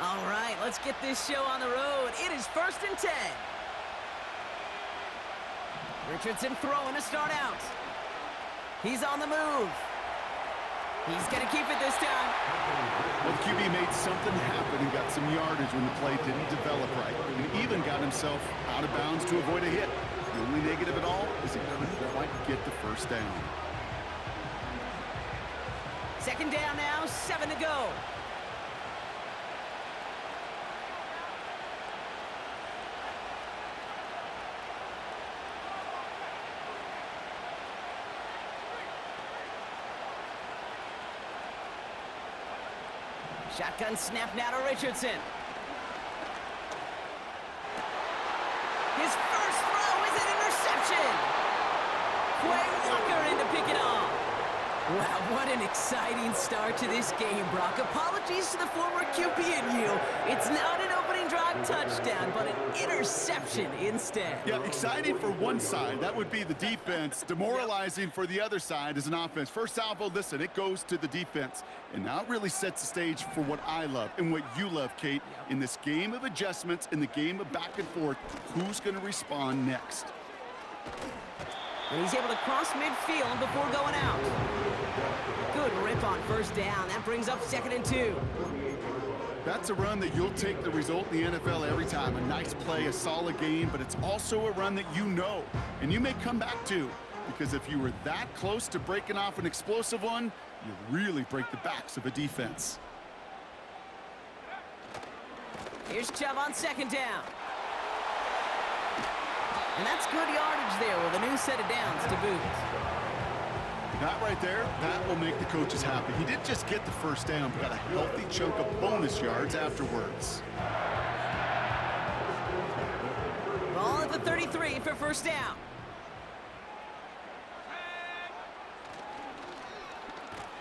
All right, let's get this show on the road. It is 1st and 10. Richardson throwing to start out. He's on the move. He's going to keep it this time. Well, the QB made something happen and got some yardage when the play didn't develop right. And even got himself out of bounds to avoid a hit. The only negative at all is he couldn't quite get the first down. 2nd down now, 7 to go. Shotgun snap now to Richardson. His first throw is an interception. Quay Walker in to pick it off. Wow, what an exciting start to this game, Brock. Apologies to the former QB in you. It's not an opening drive touchdown, but an interception instead. Yeah, exciting for one side. That would be the defense. Demoralizing for the other side as an offense. First salvo, listen, it goes to the defense. And now it really sets the stage for what I love and what you love, Kate. In this game of adjustments, in the game of back and forth, who's going to respond next? And he's able to cross midfield before going out. Good rip on 1st down. That brings up 2nd and 2. That's a run that you'll take the result in the NFL every time. A nice play, a solid game, but it's also a run that you know and you may come back to, because if you were that close to breaking off an explosive one, you really break the backs of a defense. Here's Chubb on 2nd down. And that's good yardage there with a new set of downs to boot. That right there, that will make the coaches happy. He didn't just get the first down, but got a healthy chunk of bonus yards afterwards. Ball at the 33 for 1st down.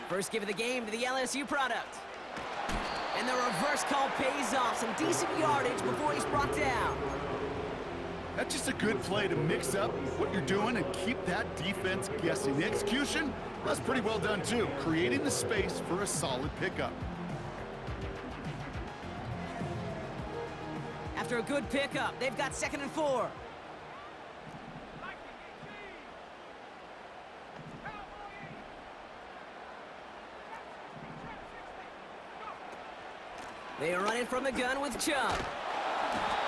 First give of the game to the LSU product. And the reverse call pays off. Some decent yardage before he's brought down. That's just a good play to mix up what you're doing and keep that defense guessing. The execution, that's pretty well done too, creating the space for a solid pickup. After a good pickup, they've got 2nd and 4. They run it from the gun with Chubb.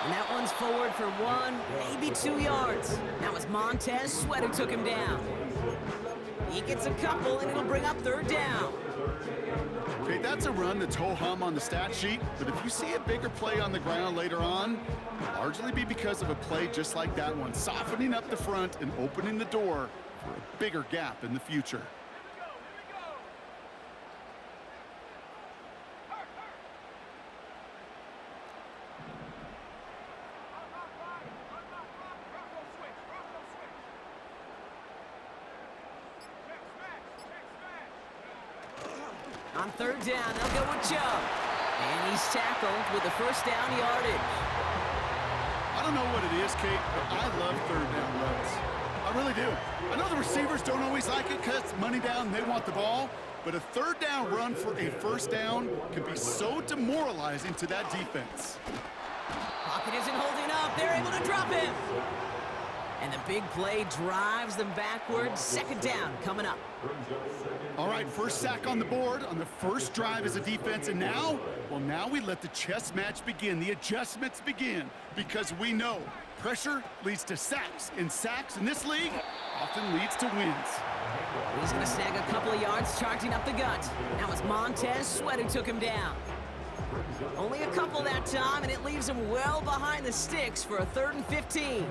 And that one's forward for 1, maybe 2 yards. That was Montez Sweat who took him down. He gets a couple, and it'll bring up 3rd down. Okay, that's a run that's ho-hum on the stat sheet, but if you see a bigger play on the ground later on, it'll largely be because of a play just like that one, softening up the front and opening the door for a bigger gap in the future. On 3rd down, they'll go with Chubb. And he's tackled with the 1st down yardage. I don't know what it is, Kate, but I love 3rd down runs. I really do. I know the receivers don't always like it because money down, they want the ball. But a 3rd down run for a 1st down can be so demoralizing to that defense. Pocket isn't holding up. They're able to drop him. And the big play drives them backwards. 2nd down coming up. All right, first sack on the board on the first drive as a defense. And now, well, now we let the chess match begin. The adjustments begin because we know pressure leads to sacks. And sacks in this league often leads to wins. He's going to snag a couple of yards charging up the gut. That was Montez Sweat who took him down. Only a couple that time, and it leaves him well behind the sticks for a 3rd and 15.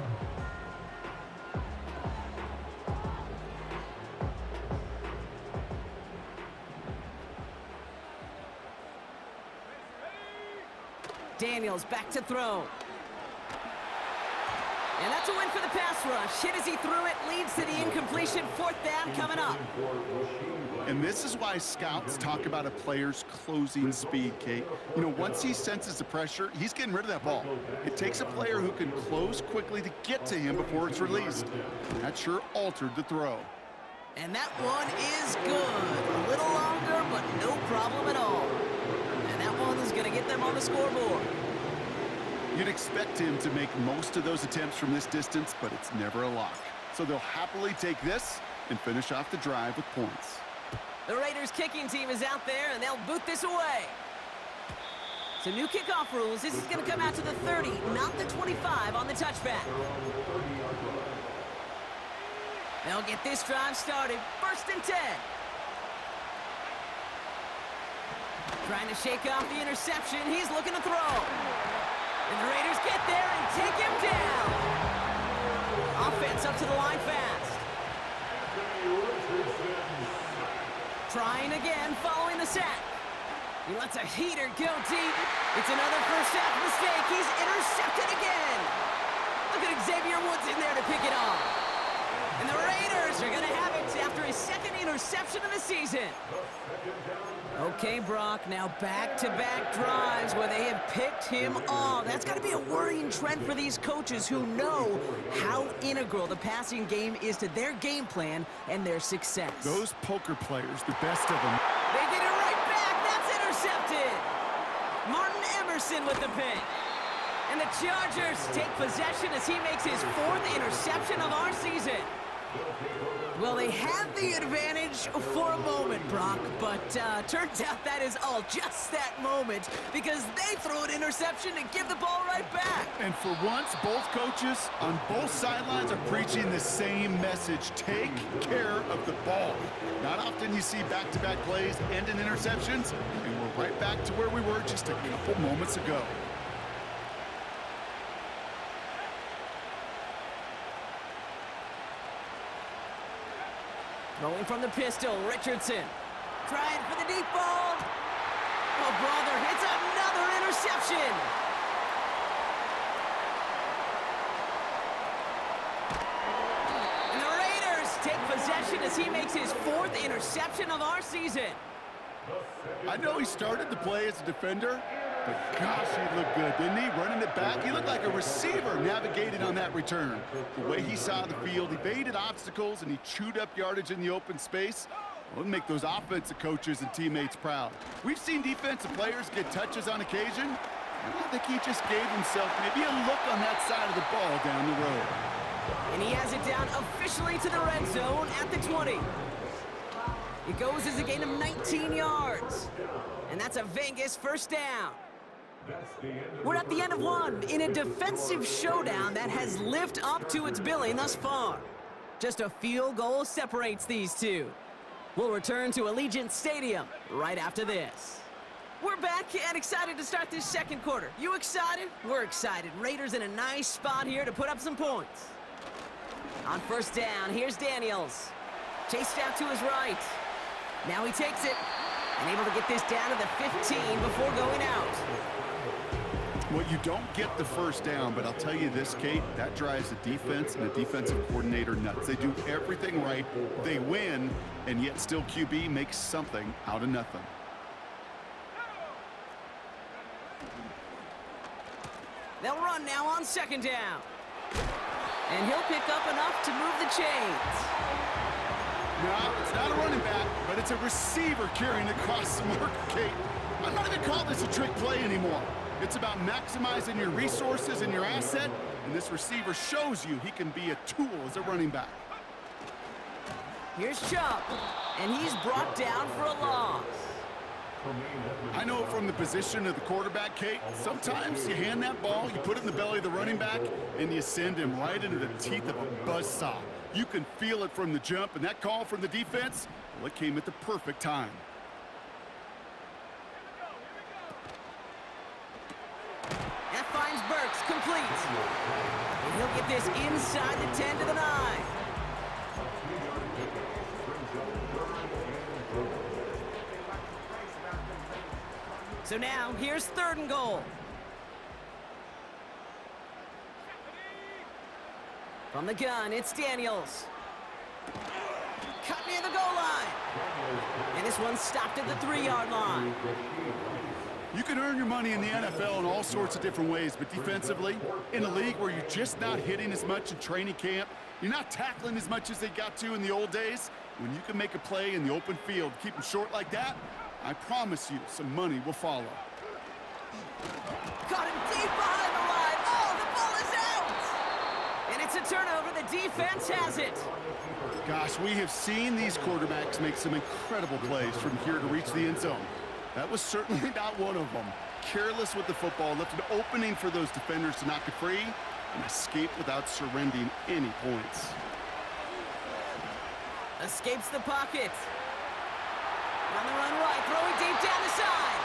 Daniels back to throw. And that's a win for the pass rush. Hit as he threw it, leads to the incompletion. 4th down coming up. And this is why scouts talk about a player's closing speed, Kate. You know, once he senses the pressure, he's getting rid of that ball. It takes a player who can close quickly to get to him before it's released. That sure altered the throw. And that one is good. A little longer, but no problem at all. And that one is going to get them on the the scoreboard. You'd expect him to make most of those attempts from this distance, but it's never a lock. So they'll happily take this and finish off the drive with points. The Raiders kicking team is out there, and they'll boot this away. So new kickoff rules. This is going to come out to the 30, not the 25 on the touchback. They'll get this drive started. 1st and 10. Trying to shake off the interception. He's looking to throw. And the Raiders get there and take him down. Offense up to the line fast. Trying again following the sack. He lets a heater go deep. It's another first half mistake. He's intercepted again. Look at Xavier Woods in there to pick it off. And the Raiders are going to have it after his 2nd interception of the season. Okay, Brock, now back-to-back drives where they have picked him off. That's got to be a worrying trend for these coaches who know how integral the passing game is to their game plan and their success. Those poker players, the best of them. They get it right back. That's intercepted. Martin Emerson with the pick. And the Chargers take possession as he makes his 4th interception of our season. Well, they had the advantage for a moment, Brock, but turns out that is all just that moment because they throw an interception and give the ball right back. And for once, both coaches on both sidelines are preaching the same message. Take care of the ball. Not often you see back-to-back plays end in interceptions, and we're right back to where we were just a couple moments ago. Rolling from the pistol, Richardson. Trying for the deep ball. Oh, brother, it's another interception. And the Raiders take possession as he makes his 4th interception of our season. I know he started the play as a defender, but gosh, he looked good, didn't he? Running it back, he looked like a receiver navigated on that return. The way he saw the field, evaded obstacles, and he chewed up yardage in the open space. Well, it'll make those offensive coaches and teammates proud. We've seen defensive players get touches on occasion, and I think he just gave himself maybe a look on that side of the ball down the road. And he has it down officially to the red zone at the 20. It goes as a gain of 19 yards. And that's a Vegas 1st down. We're at the end of one in a defensive showdown that has lived up to its billing thus far. Just a field goal separates these two. We'll return to Allegiant Stadium right after this. We're back and excited to start this 2nd quarter. You excited? We're excited. Raiders in a nice spot here to put up some points. On 1st down, here's Daniels. Chased out to his right. Now he takes it and able to get this down to the 15 before going out. Well, you don't get the 1st down, but I'll tell you this, Kate, that drives the defense and the defensive coordinator nuts. They do everything right, they win, and yet still QB makes something out of nothing. They'll run now on 2nd down. And he'll pick up enough to move the chains. No, it's not a running back, but it's a receiver carrying across the mark, Kate. I'm not even calling this a trick play anymore. It's about maximizing your resources and your asset, and this receiver shows you he can be a tool as a running back. Here's Chubb, and he's brought down for a loss. I know from the position of the quarterback, Kate, sometimes you hand that ball, you put it in the belly of the running back, and you send him right into the teeth of a buzzsaw. You can feel it from the jump, and that call from the defense, well, it came at the perfect time. That finds Burks complete. And he'll get this inside the 10 to the 9. So now, here's 3rd and goal. From the gun, it's Daniels. Cut near the goal line. And this one's stopped at the 3-yard line. You can earn your money in the NFL in all sorts of different ways, but defensively, in a league where you're just not hitting as much in training camp, you're not tackling as much as they got to in the old days, when you can make a play in the open field, keep them short like that, I promise you some money will follow. Got him deep behind the line. Oh, the ball is out! And it's a turnover. The defense has it. Gosh, we have seen these quarterbacks make some incredible plays from here to reach the end zone. That was certainly not one of them. Careless with the football, left an opening for those defenders to knock it free, and escape without surrendering any points. Escapes the pocket. On the run right, throwing deep down the side.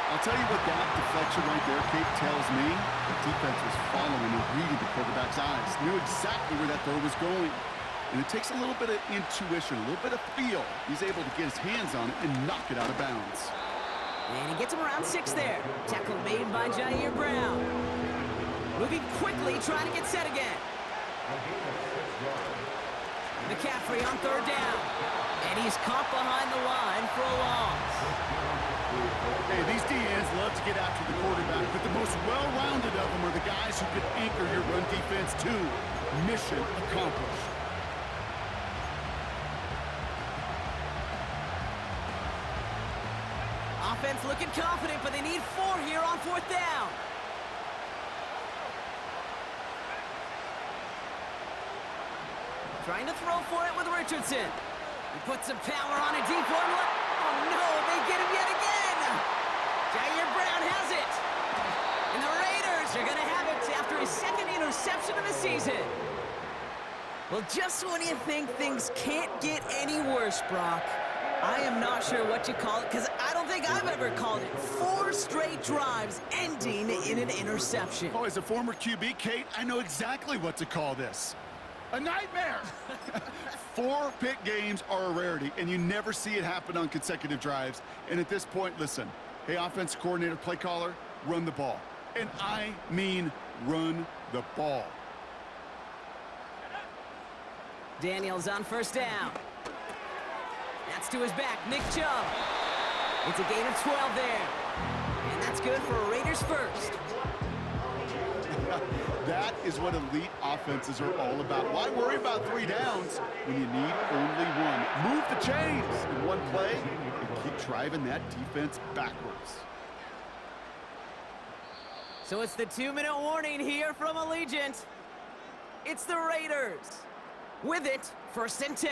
I'll tell you what that deflection right there, Kate, tells me. The defense was following and reading the quarterback's eyes. Knew exactly where that throw was going. And it takes a little bit of intuition, a little bit of feel. He's able to get his hands on it and knock it out of bounds. And he gets him around 6 there. Tackle made by Jair Brown. Moving quickly, trying to get set again. McCaffrey on 3rd down. And he's caught behind the line for a loss. Hey, these DNs love to get after the quarterback, but the most well-rounded of them are the guys who can anchor your run defense too. Mission accomplished. Offense looking confident, but they need 4 here on 4th down. Trying to throw for it with Richardson. He puts some power on a deep one. Oh no, they get him yet again. Jair Brown has it. And the Raiders are going to have it after his 2nd interception of the season. Well, just when you think things can't get any worse, Brock, I am not sure what you call it, because I don't think I've ever called it 4 straight drives ending in an interception. Oh, as a former QB, Kate, I know exactly what to call this. A nightmare! 4 pick games are a rarity, and you never see it happen on consecutive drives. And at this point, listen, hey, offensive coordinator, play caller, run the ball. And I mean run the ball. Daniels on 1st down. That's to his back, Nick Chubb. It's a gain of 12 there. And that's good for Raiders first. That is what elite offenses are all about. Why worry about 3 downs when you need only 1? Move the chains in one play and keep driving that defense backwards. So it's the 2-minute warning here from Allegiant. It's the Raiders. With it, 1st and 10.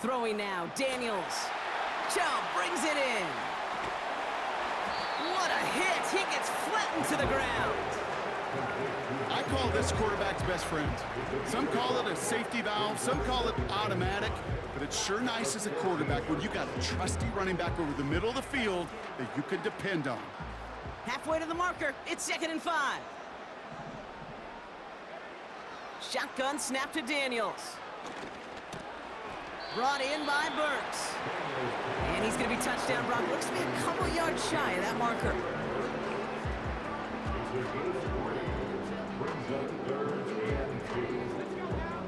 Throwing now, Daniels. Chubb brings it in. What a hit! He gets flattened to the ground. I call this quarterback's best friend. Some call it a safety valve, some call it automatic, but it's sure nice as a quarterback when you got a trusty running back over the middle of the field that you can depend on. Halfway to the marker, it's 2nd and 5. Shotgun snap to Daniels. Brought in by Burks. And he's going to be touchdown. Brock looks to be a couple yards shy of that marker.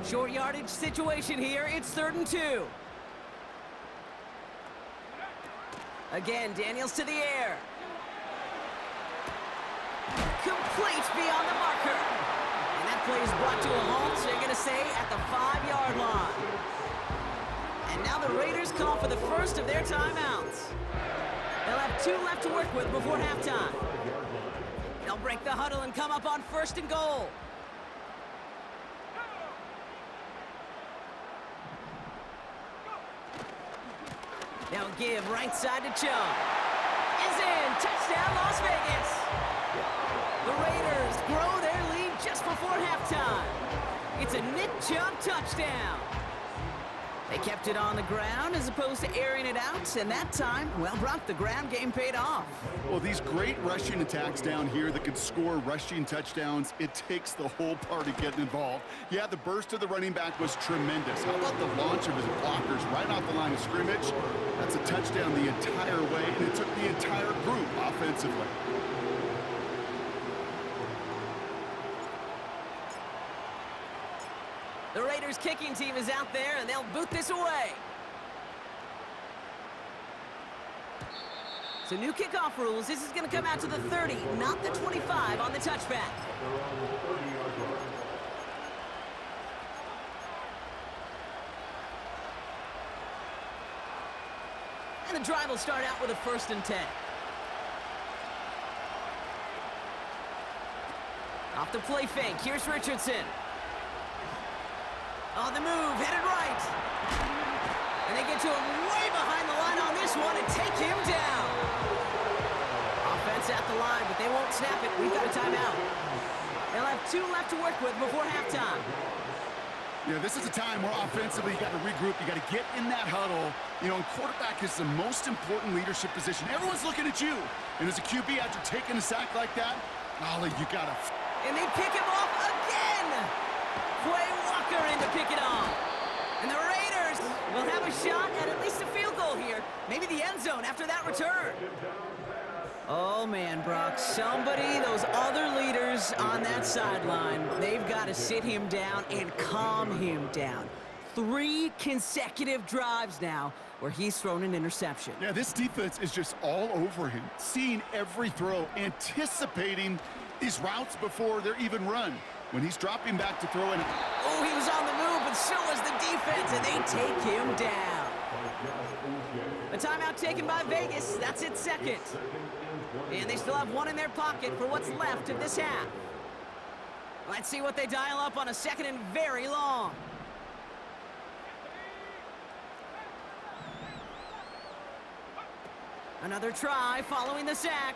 Short yardage situation here. It's 3rd and 2. Again, Daniels to the air. Complete beyond the marker. And that play is brought to a halt, so they're going to say at the 5-yard line. And now the Raiders call for the first of their timeouts. They'll have 2 left to work with before halftime. They'll break the huddle and come up on 1st and goal. Now give right side to Chubb. Is in. Touchdown, Las Vegas. The Raiders grow their lead just before halftime. It's a Nick Chubb touchdown. They kept it on the ground as opposed to airing it out, and that time, well, Brock, the ground game paid off. Well, these great rushing attacks down here that can score rushing touchdowns, it takes the whole party getting involved. Yeah, the burst of the running back was tremendous. How about the launch of his blockers right off the line of scrimmage? That's a touchdown the entire way, and it took the entire group offensively. The Raiders kicking team is out there, and they'll boot this away. So new kickoff rules. This is going to come out to the 30, not the 25 on the touchback. And the drive will start out with a 1st and 10. Off the play fake. Here's Richardson. On the move, headed right. And they get to him way behind the line on this one and take him down. Offense at the line, but they won't snap it. We've got a timeout. They'll have 2 left to work with before halftime. Yeah, this is a time where offensively you got to regroup. You got to get in that huddle. You know, and quarterback is the most important leadership position. Everyone's looking at you. And as a QB, after taking a sack like that, Ollie, you got to... And they pick him off again. Quay Walker in to pick it off. And the Raiders will have a shot at least a field goal here. Maybe the end zone after that return. Oh, man, Brock, somebody, those other leaders on that sideline, they've got to sit him down and calm him down. 3 consecutive drives now where he's thrown an interception. Yeah, this defense is just all over him, seeing every throw, anticipating these routes before they're even run. When he's dropping back to throw in. Oh, he was on the move, but so was the defense, and they take him down. A timeout taken by Vegas. That's its 2nd. And they still have 1 in their pocket for what's left of this half. Let's see what they dial up on a 2nd and very long. Another try following the sack.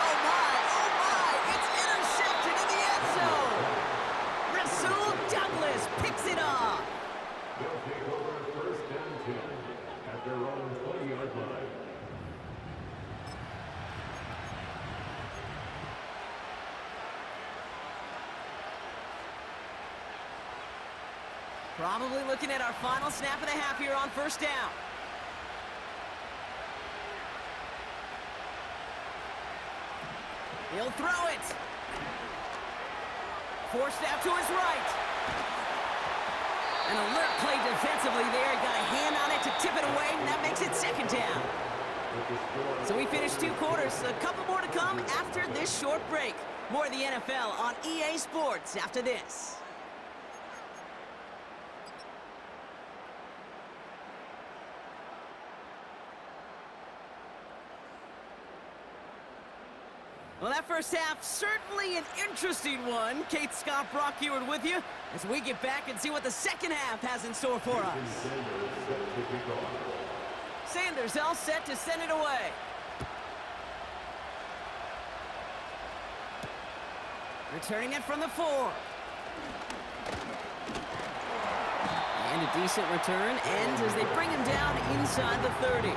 Oh my, it's intercepted in the end zone. Rasul Douglas picks it off. They'll take over 1st and 10 at their own 20-yard line. Probably looking at our final snap of the half here on 1st down. He'll throw it. Forced out to his right. An alert play defensively there. Got a hand on it to tip it away, and that makes it 2nd down. So we finished 2 quarters. A couple more to come after this short break. More of the NFL on EA Sports after this. Well, that first half, certainly an interesting one. Kate, Scott, Brock Ewart with you as we get back and see what the 2nd half has in store for us. Sanders all set to send it away. Returning it from the 4. And a decent return ends as they bring him down inside the 30.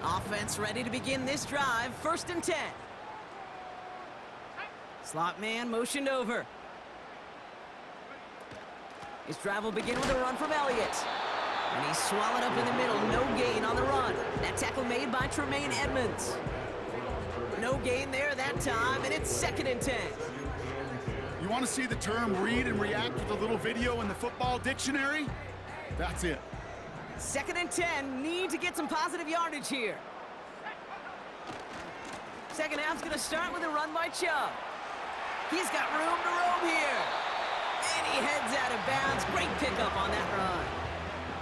Offense ready to begin this drive. 1st and 10. Slot man motioned over. His drive will begin with a run from Elliott. And he's swallowed up in the middle. No gain on the run. That tackle made by Tremaine Edmonds. No gain there that time, and it's 2nd and 10. You want to see the term read and react with a little video in the football dictionary? That's it. 2nd and 10, need to get some positive yardage here. 2nd half's going to start with a run by Chubb. He's got room to roam here. And he heads out of bounds. Great pickup on that run.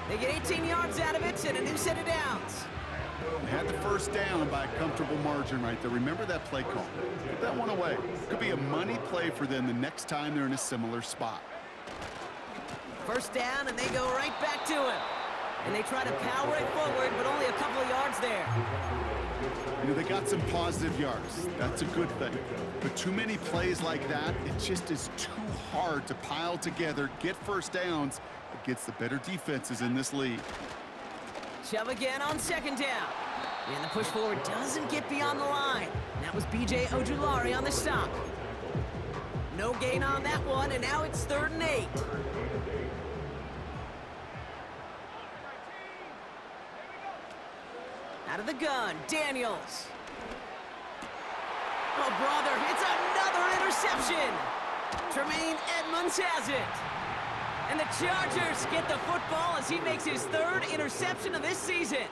They get 18 yards out of it and a new set of downs. They had the 1st down by a comfortable margin right there. Remember that play call. Put that one away. Could be a money play for them the next time they're in a similar spot. 1st down, and they go right back to him. And they try to power it forward, but only a couple of yards there. You know, they got some positive yards. That's a good thing. But too many plays like that, it just is too hard to pile together, get 1st downs against the better defenses in this league. Chubb again on 2nd down. And the push forward doesn't get beyond the line. That was B.J. Ojulari on the stop. No gain on that one, and now it's 3rd and 8. Out of the gun, Daniels. Oh, brother, it's another another interception. Tremaine Edmonds has it. And the Chargers get the football as he makes his third interception of this season.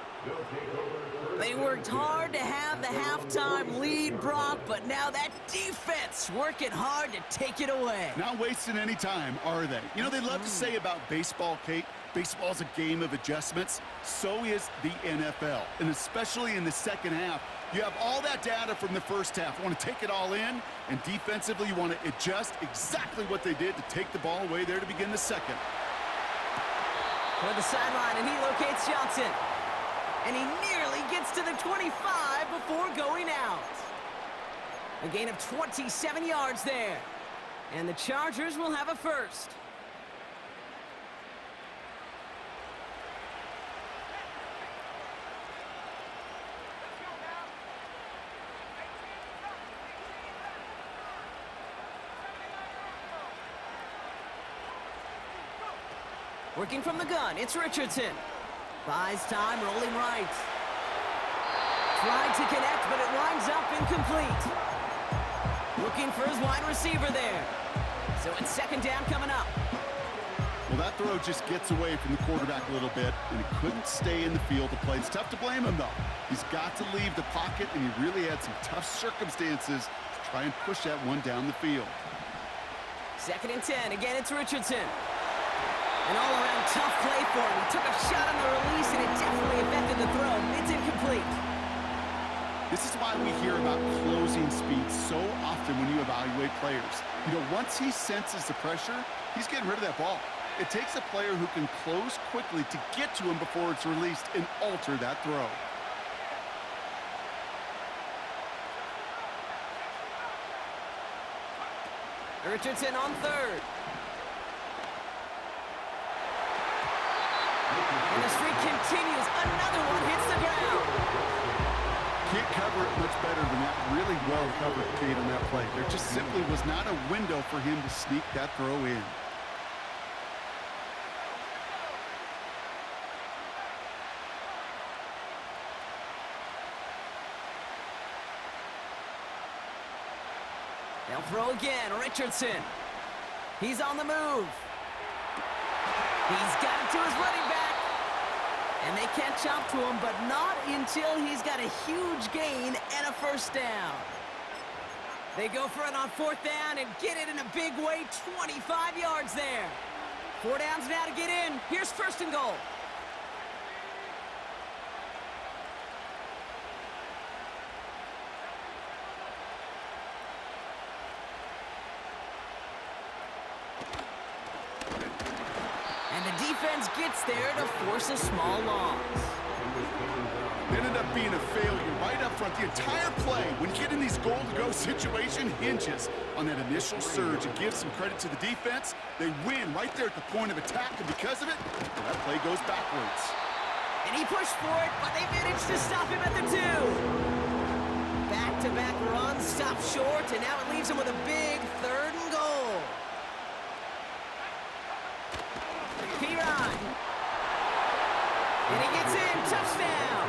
They worked hard to have the halftime lead, Brock, but now that defense working hard to take it away. Not wasting any time, are they? You know, they love to say about baseball, Kate, baseball's a game of adjustments. So is the NFL, and especially in the second half. You have all that data from the first half. You want to take it all in, and defensively you want to adjust exactly what they did to take the ball away there to begin the second. For the sideline, and he locates Johnson. And he nearly gets to the 25 before going out. A gain of 27 yards there. And the Chargers will have a first. Working from the gun, it's Richardson. Buys time, rolling right. Tried to connect, but it winds up incomplete. Looking for his wide receiver there. So it's second down coming up. Well, that throw just gets away from the quarterback a little bit, and he couldn't stay in the field to play. It's tough to blame him, though. He's got to leave the pocket, and he really had some tough circumstances to try and push that one down the field. Second and 10. Again, it's Richardson. An all-around tough play for him. He took a shot on the release, and it definitely affected the throw. It's incomplete. This is why we hear about closing speed so often when you evaluate players. You know, once he senses the pressure, he's getting rid of that ball. It takes a player who can close quickly to get to him before it's released and alter that throw. Richardson on third. And the streak continues. Another one hits the ground. Can't cover it much better than that. Really well covered, Kate, on that play. There just simply was not a window for him to sneak that throw in. They'll throw again. Richardson. He's on the move. He's got it to his running back. And they catch up to him, but not until he's got a huge gain and a first down. They go for it on fourth down and get it in a big way. 25 yards there. 4 downs now to get in. Here's first and goal. Defense gets there to force a small loss. It ended up being a failure right up front. The entire play, when you get in these goal-to-go situation, hinges on that initial surge. It gives some credit to the defense. They win right there at the point of attack, and because of it, that play goes backwards. And he pushed for it, but they managed to stop him at the 2. Back-to-back runs, stop short, and now it leaves him with a big third and goal. And he gets in, touchdown!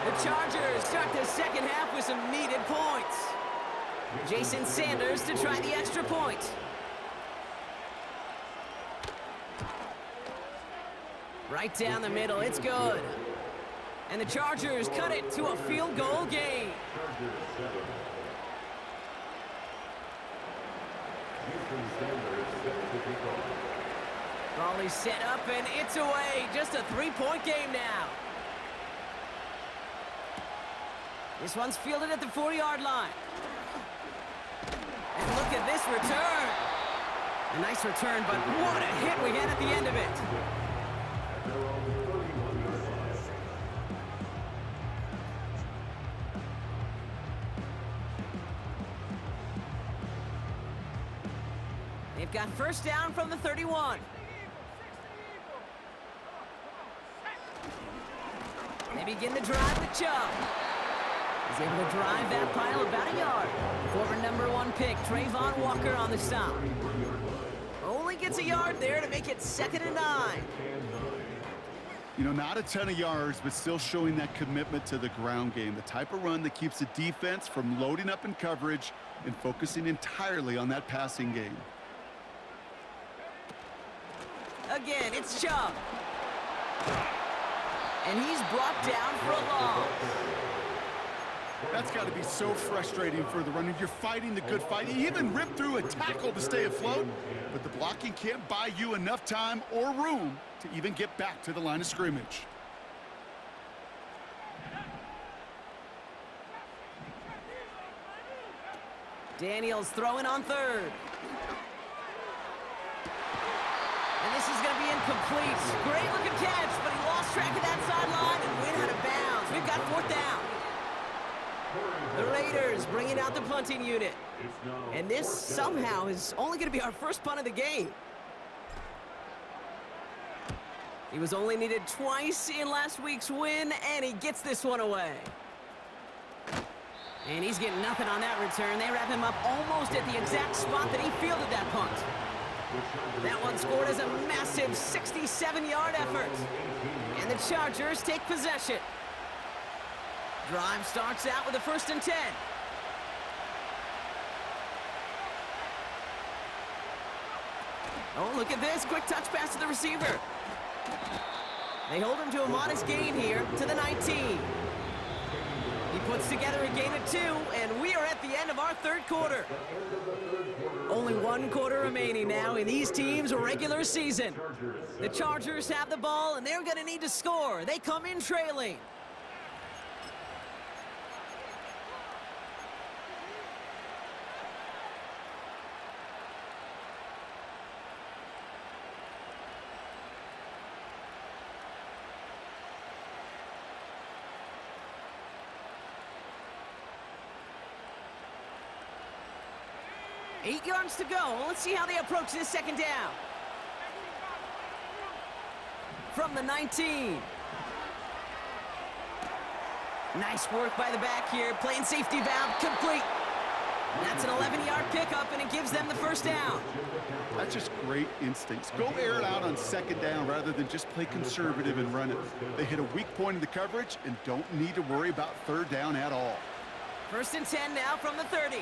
The Chargers start the second half with some needed points. Jason Sanders to try the extra point. Right down the middle, it's good. And the Chargers cut it to a field goal game. Ball is set up, and it's away. Just a 3-point game now. This one's fielded at the 40-yard line. And look at this return. A nice return, but what a hit we had at the end of it. They've got first down from the 31. They begin the drive with Chubb. He's able to drive that pile about a yard. Former #1 pick, Trayvon Walker on the stop. Only gets a yard there to make it 2nd and 9. You know, not a ton of yards, but still showing that commitment to the ground game. The type of run that keeps the defense from loading up in coverage and focusing entirely on that passing game. Again, it's Chubb. And he's brought down for a loss. That's got to be so frustrating for the runner. You're fighting the good fight. You even ripped through a tackle to stay afloat, but the blocking can't buy you enough time or room to even get back to the line of scrimmage. Daniels throwing on third. And this is going to be incomplete. Great looking catch, but he lost track of that sideline and went out of bounds. We've got fourth down. The Raiders bringing out the punting unit. And this somehow is only going to be our first punt of the game. He was only needed twice in last week's win, and he gets this one away. And he's getting nothing on that return. They wrap him up almost at the exact spot that he fielded that punt. That one scored as a massive 67-yard effort. And the Chargers take possession. Drive starts out with a 1st and 10. Oh, look at this. Quick touch pass to the receiver. They hold him to a modest gain here to the 19. He puts together a gain of 2, and we are at the end of our third quarter. Only 1 quarter remaining now in these teams' regular season. The Chargers have the ball, and they're going to need to score. They come in trailing. Eight yards to go. Let's see how they approach this second down. From the 19. Nice work by the back here. Playing safety valve complete. That's an 11-yard pickup, and it gives them the first down. That's just great instincts. Go air it out on second down rather than just play conservative and run it. They hit a weak point in the coverage and don't need to worry about third down at all. 1st and 10 now from the 30.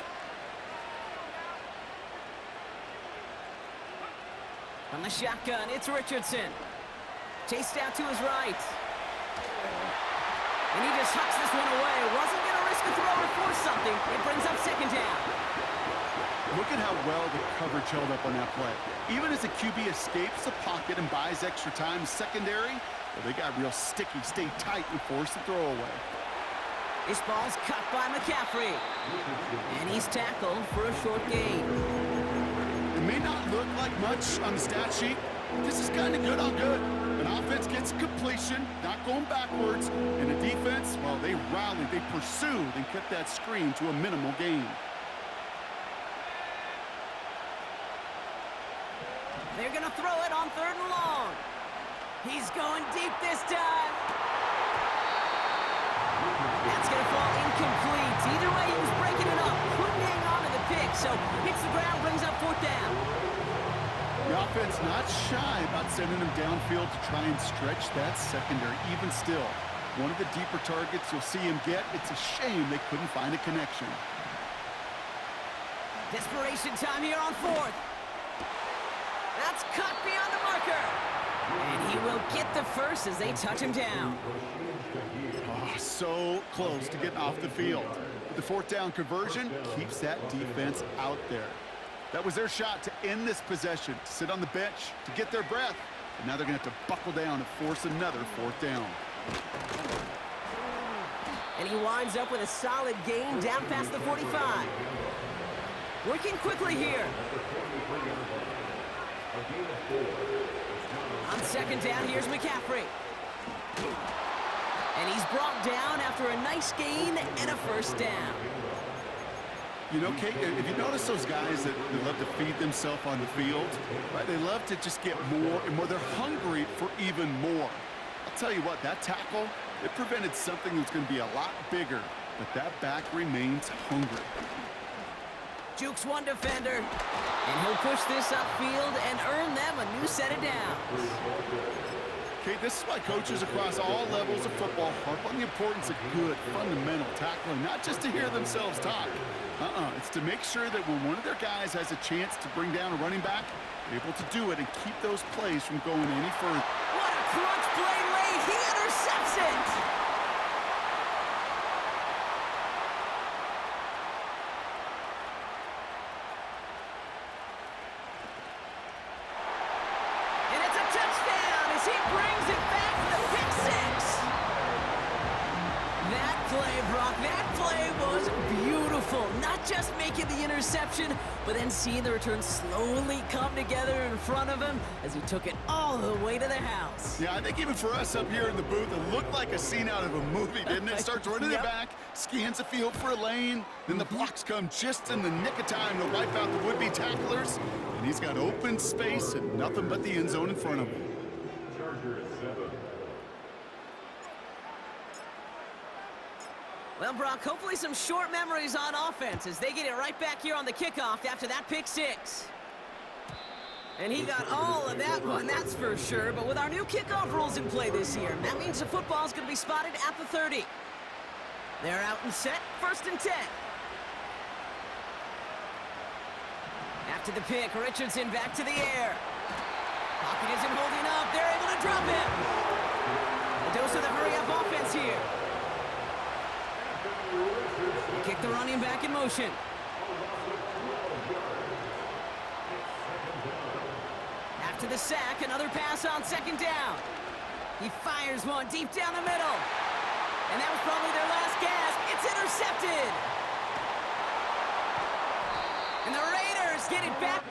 From the shotgun, it's Richardson. Chased out to his right. And he just hucks this one away. Wasn't going to risk a throw or force something. It brings up second down. Look at how well the coverage held up on that play. Even as the QB escapes the pocket and buys extra time secondary, well, they got real sticky, stay tight, and force the throw away. This ball's cut by McCaffrey. And he's tackled for a short gain. It may not look like much on the stat sheet, but this is kind of good on good. An offense gets completion, not going backwards, and the defense, well, they rallied, they pursued, and kept that screen to a minimal gain. They're going to throw it on 3rd and long. He's going deep this time. That's going to fall incomplete. Either way, he was breaking it up. Couldn't hang on to the pick, so hits the ground, brings up 4th down. The offense not shy about sending them downfield to try and stretch that secondary. Even still, one of the deeper targets you'll see him get. It's a shame they couldn't find a connection. Desperation time here on 4th. That's cut beyond the marker. And he will get the first as they touch him down. Oh, so close to getting off the field. But the 4th down conversion keeps that defense out there. That was their shot to end this possession, to sit on the bench, to get their breath. And now they're going to have to buckle down and force another 4th down. And he winds up with a solid gain down past the 45. Working quickly here. On 2nd down, here's McCaffrey. And he's brought down after a nice gain and a 1st down. You know, Kate, if you notice those guys that they love to feed themselves on the field, right? They love to just get more and more. They're hungry for even more. I'll tell you what, that tackle, it prevented something that's going to be a lot bigger, but that back remains hungry. Jukes one defender, and he'll push this upfield and earn them a new set of downs. Okay, this is why coaches across all levels of football harp on the importance of good, fundamental tackling, not just to hear themselves talk. It's to make sure that when one of their guys has a chance to bring down a running back, they're able to do it and keep those plays from going any further. What a crunch play late. He intercepts it. And it's a touchdown as he brings it back for the pick six. That play, Brock, that play was beautiful. Not just making the interception, but then seeing the return slowly come together in front of him as he took it all the way to the house. Yeah, I think even for us up here in the booth, it looked like a scene out of a movie, didn't it? Starts running it back, scans the field for a lane, then the blocks come just in the nick of time to wipe out the would-be tacklers, and he's got open space and nothing but the end zone in front of him. Chargers 7. Well, Brock, hopefully some short memories on offense as they get it right back here on the kickoff after that pick six. And he got all of that one, that's for sure. But with our new kickoff rules in play this year, that means the football's going to be spotted at the 30. They're out and set, 1st and 10. After the pick, Richardson back to the air. Pocket isn't holding up. They're able to drop him. A dose of the hurry-up offense here. Kick the running back in motion. After the sack, another pass on 2nd down. He fires one deep down the middle. And that was probably their last gasp. It's intercepted. And the Raiders get it back.